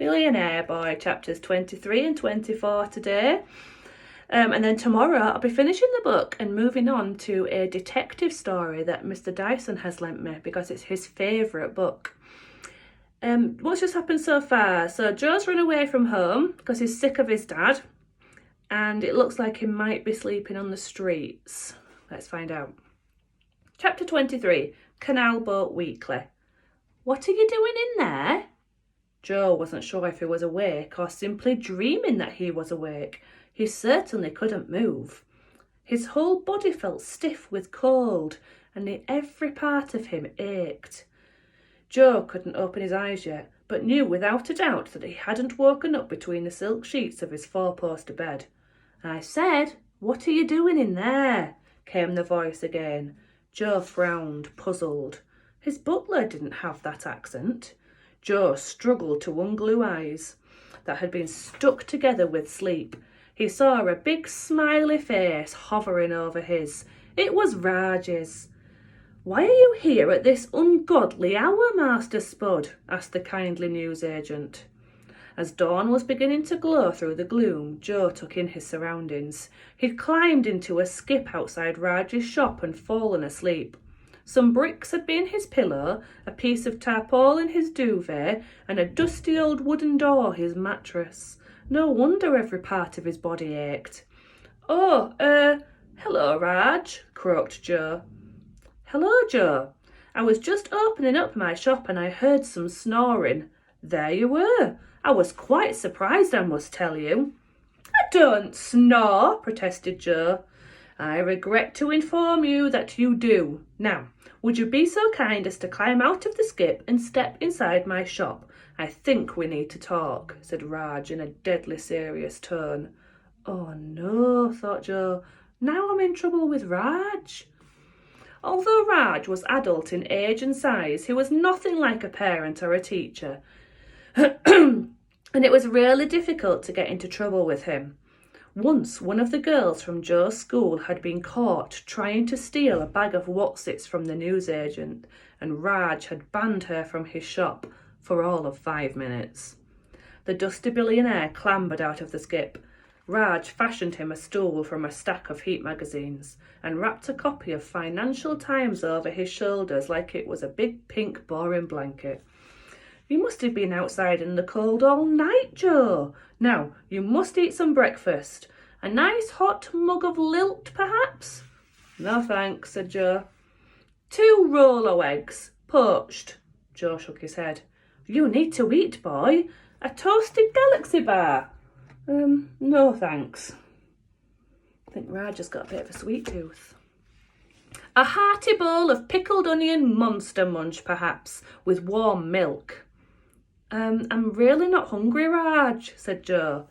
Billionaire Boy, chapters 23 and 24 today. And then tomorrow I'll be finishing the book and moving on to a detective story that Mr. Dyson has lent me because it's his favourite book. What's just happened so far? So Joe's run away from home because he's sick of his dad, and it looks like he might be sleeping on the streets. Let's find out. Chapter 23, Canal Boat Weekly. What are you doing in there? Joe wasn't sure if he was awake or simply dreaming that he was awake. He certainly couldn't move. His whole body felt stiff with cold, and every part of him ached. Joe couldn't open his eyes yet, but knew without a doubt that he hadn't woken up between the silk sheets of his four-poster bed. I said, "What are you doing in there?" came the voice again. Joe frowned, puzzled. His butler didn't have that accent. Joe struggled to unglue eyes that had been stuck together with sleep. He saw a big smiley face hovering over his. It was Raj's. "Why are you here at this ungodly hour, Master Spud?" asked the kindly newsagent. As dawn was beginning to glow through the gloom, Joe took in his surroundings. He'd climbed into a skip outside Raj's shop and fallen asleep. Some bricks had been his pillow, a piece of tarpaulin his duvet, and a dusty old wooden door his mattress. No wonder every part of his body ached. "Oh, hello, Raj," croaked Joe. "Hello, Joe. I was just opening up my shop and I heard some snoring. There you were. I was quite surprised, I must tell you." "I don't snore," protested Joe. "I regret to inform you that you do. Now, would you be so kind as to climb out of the skip and step inside my shop? I think we need to talk," said Raj in a deadly serious tone. "Oh no," thought Joe. "Now I'm in trouble with Raj." Although Raj was adult in age and size, he was nothing like a parent or a teacher. And it was really difficult to get into trouble with him. Once, one of the girls from Joe's school had been caught trying to steal a bag of Wotsits from the newsagent, and Raj had banned her from his shop for all of 5 minutes. The dusty billionaire clambered out of the skip. Raj fashioned him a stool from a stack of Heat magazines and wrapped a copy of Financial Times over his shoulders like it was a big pink boring blanket. "You must have been outside in the cold all night, Joe. Now, you must eat some breakfast. A nice hot mug of lilt, perhaps?" "No thanks," said Joe. "2 Rolo eggs, poached." Joe shook his head. "You need to eat, boy. A toasted Galaxy bar." No thanks." I think Raj has got a bit of a sweet tooth. "A hearty bowl of pickled onion monster munch, perhaps, with warm milk." I'm really not hungry, Raj," said Joe.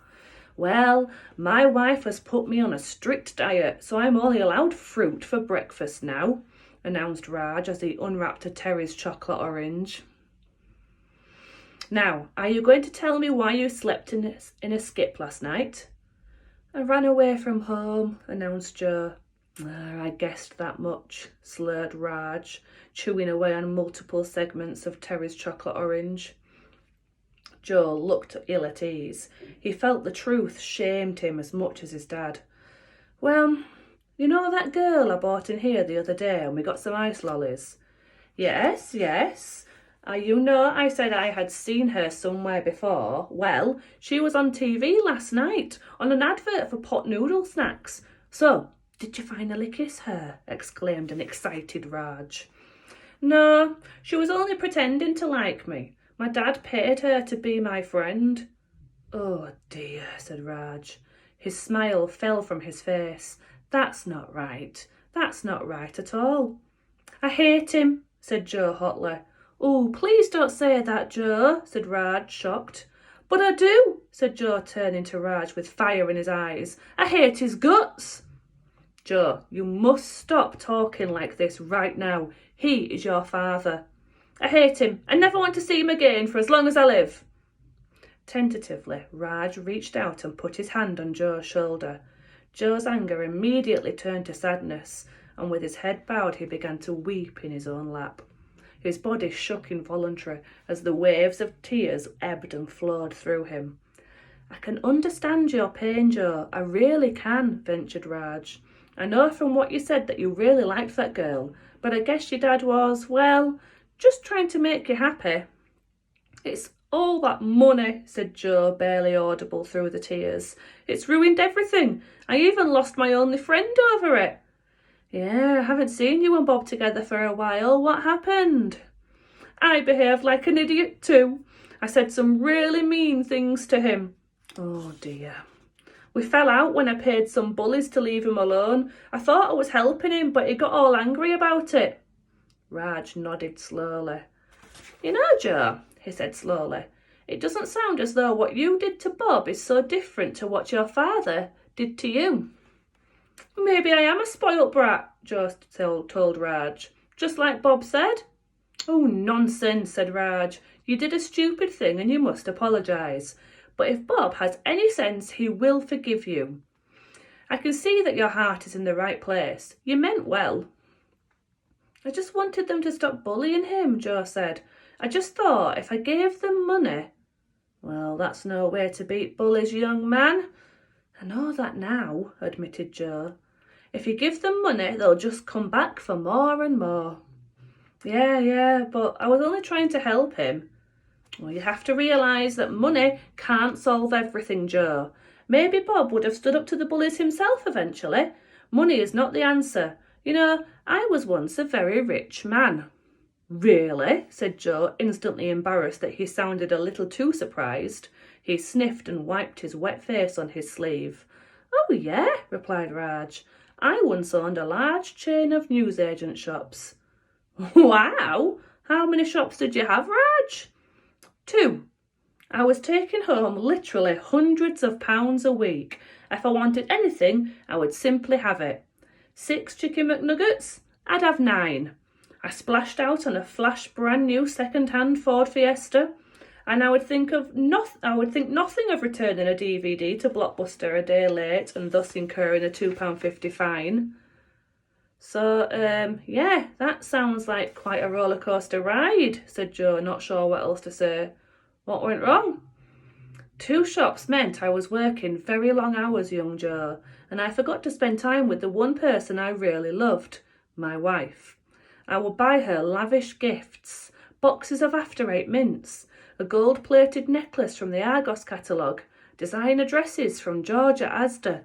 "Well, my wife has put me on a strict diet, so I'm only allowed fruit for breakfast now," announced Raj as he unwrapped a Terry's chocolate orange. "Now, are you going to tell me why you slept in a skip last night?" "I ran away from home," announced Joe. "I guessed that much," slurred Raj, chewing away on multiple segments of Terry's chocolate orange. Joe looked ill at ease. He felt the truth shamed him as much as his dad. "Well, you know that girl I bought in here the other day and we got some ice lollies?" Yes. You know I said I had seen her somewhere before. Well, she was on TV last night on an advert for pot noodle snacks. So, did you finally kiss her?" exclaimed an excited Raj. "No, she was only pretending to like me. My dad paid her to be my friend." "Oh dear," said Raj. His smile fell from his face. That's not right. That's not right at all." "I hate him," said Joe hotly. "Oh, please don't say that, Joe," said Raj, shocked. "But I do," said Joe, turning to Raj with fire in his eyes. "I hate his guts." "Joe, you must stop talking like this right now. He is your father." "I hate him. I never want to see him again for as long as I live." Tentatively, Raj reached out and put his hand on Joe's shoulder. Joe's anger immediately turned to sadness, and with his head bowed he began to weep in his own lap. His body shook involuntarily as the waves of tears ebbed and flowed through him. "I can understand your pain, Joe. I really can," ventured Raj. "I know from what you said that you really liked that girl, but I guess your dad was, well, just trying to make you happy." "It's all that money," said Joe, barely audible through the tears. "It's ruined everything. I even lost my only friend over it." "Yeah, I haven't seen you and Bob together for a while. What happened?" "I behaved like an idiot too. I said some really mean things to him." "Oh dear." "We fell out when I paid some bullies to leave him alone. I thought I was helping him, but he got all angry about it." Raj nodded slowly. "You know, Joe," he said slowly, "it doesn't sound as though what you did to Bob is so different to what your father did to you." "Maybe I am a spoilt brat," Joe told Raj, "just like Bob said." "Oh, nonsense," said Raj. "You did a stupid thing and you must apologise. But if Bob has any sense, he will forgive you. I can see that your heart is in the right place. You meant well." "I just wanted them to stop bullying him," Joe said. "I just thought if I gave them money—" "Well, that's no way to beat bullies, young man." "I know that now," admitted Joe. "If you give them money, they'll just come back for more and more." Yeah, but I was only trying to help him." "Well, you have to realise that money can't solve everything, Joe. Maybe Bob would have stood up to the bullies himself eventually. Money is not the answer. You know, I was once a very rich man." "Really?" said Joe, instantly embarrassed that he sounded a little too surprised. He sniffed and wiped his wet face on his sleeve. "Oh yeah," replied Raj. "I once owned a large chain of newsagent shops." "Wow! How many shops did you have, Raj?" "Two. I was taking home literally hundreds of pounds a week. If I wanted anything, I would simply have it. 6 chicken McNuggets? I'd have 9. I splashed out on a flash brand new second-hand Ford Fiesta, and I would think nothing of returning a DVD to Blockbuster a day late and thus incurring a £2.50 fine." "So, yeah, that sounds like quite a roller coaster ride," said Joe, not sure what else to say. "What went wrong?" "2 shops meant I was working very long hours, young Joe, and I forgot to spend time with the one person I really loved, my wife. I would buy her lavish gifts, boxes of After Eight mints, a gold-plated necklace from the Argos catalogue, designer dresses from Georgia Asda.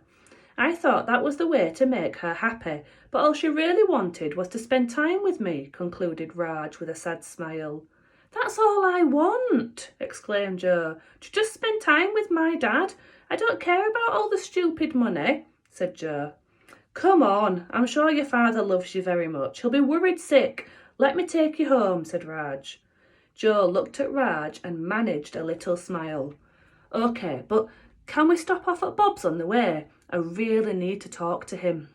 I thought that was the way to make her happy, but all she really wanted was to spend time with me," concluded Raj with a sad smile. "That's all I want," exclaimed Joe, "to just spend time with my dad. I don't care about all the stupid money," said Joe. "Come on, I'm sure your father loves you very much. He'll be worried sick. Let me take you home," said Raj. Joe looked at Raj and managed a little smile. "Okay, but can we stop off at Bob's on the way? I really need to talk to him."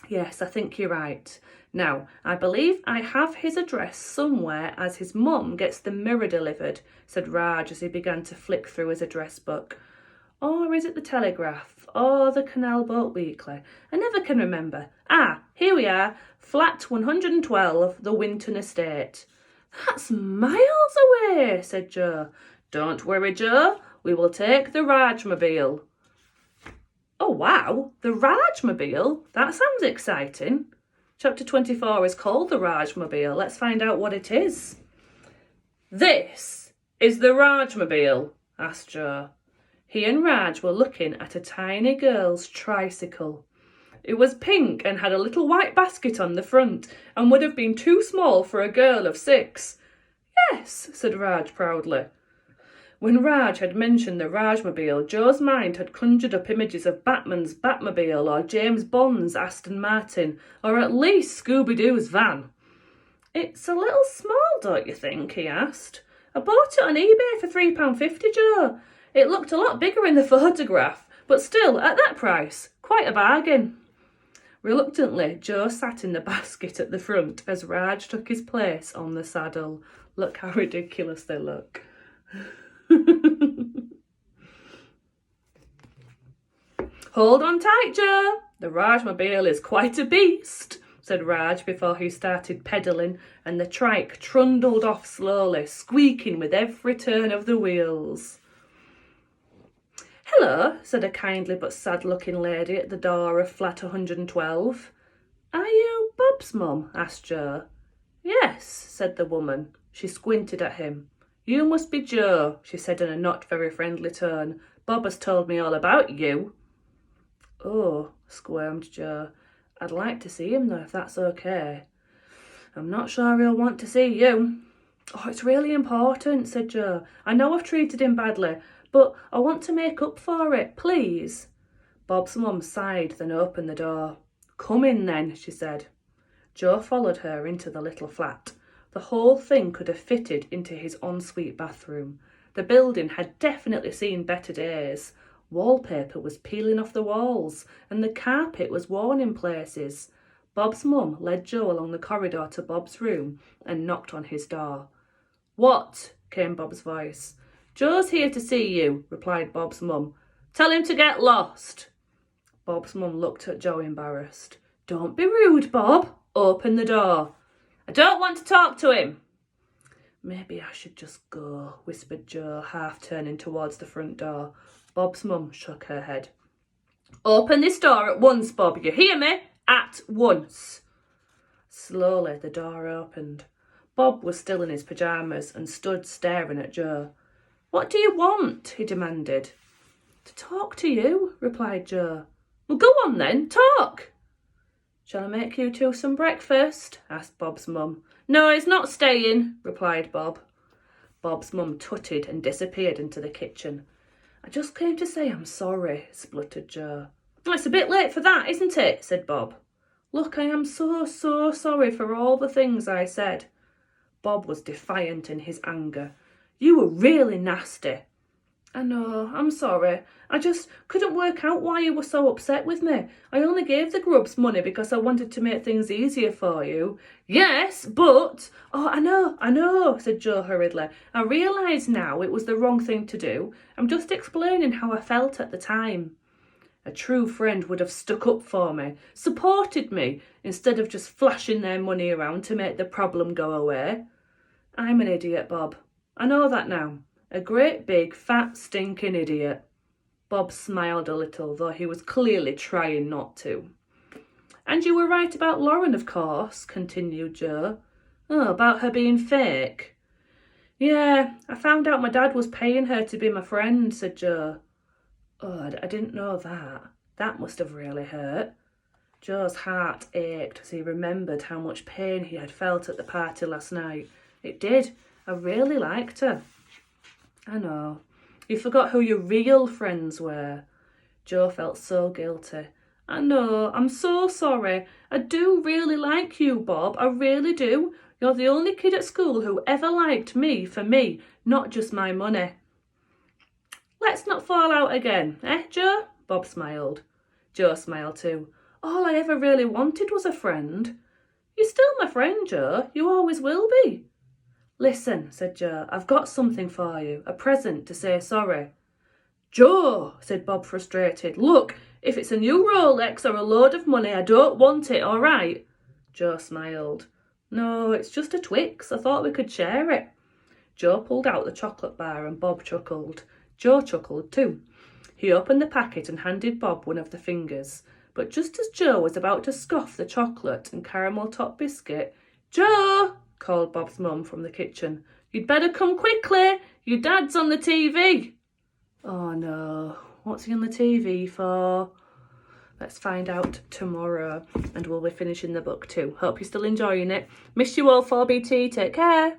"Yes, I think you're right. Now, I believe I have his address somewhere as his mum gets the mirror delivered," said Raj as he began to flick through his address book. "Or is it the Telegraph? Or the Canal Boat Weekly? I never can remember. Ah, here we are. Flat 112, the Winton Estate." "That's miles away," said Joe. "Don't worry, Joe. We will take the Rajmobile." "Oh wow, the Rajmobile? That sounds exciting." Chapter 24 is called the Rajmobile. Let's find out what it is. "This is the Rajmobile?" asked Joe. He and Raj were looking at a tiny girl's tricycle. It was pink and had a little white basket on the front and would have been too small for a girl of 6. "Yes," said Raj proudly. When Raj had mentioned the Rajmobile, Joe's mind had conjured up images of Batman's Batmobile or James Bond's Aston Martin, or at least Scooby-Doo's van. "It's a little small, don't you think?" he asked. "I bought it on eBay for £3.50, Joe. It looked a lot bigger in the photograph, but still, at that price, quite a bargain." Reluctantly, Joe sat in the basket at the front as Raj took his place on the saddle. Look how ridiculous they look. "Hold on tight, Joe. The Rajmobile is quite a beast," said Raj before he started pedalling, and the trike trundled off slowly, squeaking with every turn of the wheels. "Hello," said a kindly but sad-looking lady at the door of flat 112. "Are you Bob's mum?" asked Jo. "Yes," said the woman. She squinted at him. "You must be Jo," she said in a not very friendly tone. "Bob has told me all about you." "Oh," squirmed Jo. "I'd like to see him though, if that's okay." "I'm not sure he'll want to see you." "Oh, it's really important," said Jo. "I know I've treated him badly, but I want to make up for it, please." Bob's mum sighed, then opened the door. "Come in then," she said. Jo followed her into the little flat. The whole thing could have fitted into his ensuite bathroom. The building had definitely seen better days. Wallpaper was peeling off the walls, and the carpet was worn in places. Bob's mum led Jo along the corridor to Bob's room and knocked on his door. "What?" came Bob's voice. "Jo's here to see you," replied Bob's mum. "Tell him to get lost." Bob's mum looked at Jo embarrassed. "Don't be rude, Bob. Open the door." "I don't want to talk to him." "Maybe I should just go," whispered Jo, half turning towards the front door. Bob's mum shook her head. "Open this door at once, Bob. You hear me? At once." Slowly the door opened. Bob was still in his pyjamas and stood staring at Jo. "What do you want?" he demanded. "To talk to you," replied Jo. "Well, go on then, talk." "Shall I make you two some breakfast?" asked Bob's mum. "No, he's not staying," replied Bob. Bob's mum tutted and disappeared into the kitchen. "I just came to say I'm sorry," spluttered Jo. "It's a bit late for that, isn't it?" said Bob. "Look, I am so sorry for all the things I said." Bob was defiant in his anger. "You were really nasty." "I know, I'm sorry. I just couldn't work out why you were so upset with me. I only gave the grubs money because I wanted to make things easier for you." "Yes, but—" "Oh, I know, said Jo hurriedly. "I realise now it was the wrong thing to do. I'm just explaining how I felt at the time." A true friend would have stuck up for me, supported me, instead of just flashing their money around to make the problem go away. I'm an idiot, Bob. I know that now. A great big fat stinking idiot. Bob smiled a little, though he was clearly trying not to. "And you were right about Lauren, of course," continued Jo. "Oh, about her being fake?" "Yeah, I found out my dad was paying her to be my friend," said Jo. "Oh, I didn't know that. That must have really hurt." Joe's heart ached as he remembered how much pain he had felt at the party last night. "It did. I really liked her." "I know. You forgot who your real friends were." Jo felt so guilty. "I know. I'm so sorry. I do really like you, Bob. I really do. You're the only kid at school who ever liked me for me, not just my money." "Let's not fall out again, Jo?" Bob smiled. Jo smiled too. "All I ever really wanted was a friend." "You're still my friend, Jo. You always will be." "Listen," said Jo, "I've got something for you, a present to say sorry." "Jo," said Bob, frustrated, "look, if it's a new Rolex or a load of money, I don't want it, all right?" Jo smiled. "No, it's just a Twix. I thought we could share it." Jo pulled out the chocolate bar and Bob chuckled. Jo chuckled too. He opened the packet and handed Bob one of the fingers. But just as Jo was about to scoff the chocolate and caramel top biscuit, "Jo!" called Bob's mum from the kitchen. "You'd better come quickly. Your dad's on the TV." "Oh no, what's he on the TV for?" Let's find out tomorrow, and we'll be finishing the book too. Hope you're still enjoying it. Miss you all, 4BT. Take care.